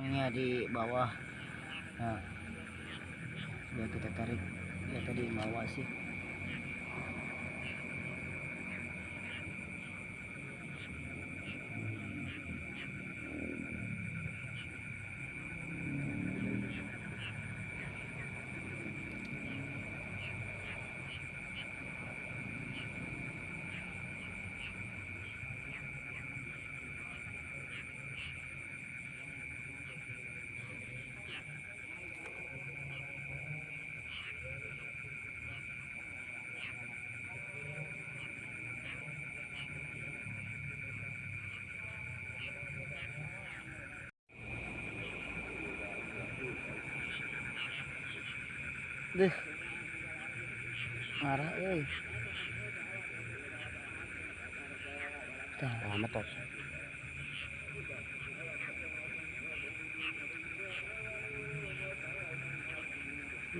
Ini di bawah. Nah, sudah kita tarik. Ya tadi bawah sih. Deh, marah euy. Tah, Amat tos.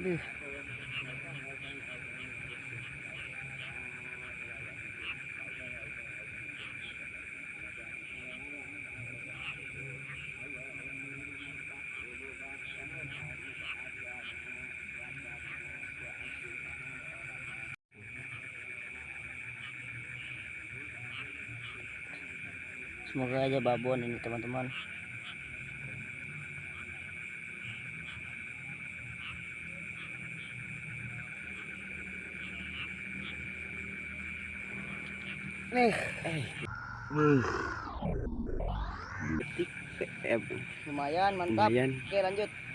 deh. Semoga aja babon ini teman-teman. Nih, Detik. lumayan mantap. Lumayan. Oke, lanjut.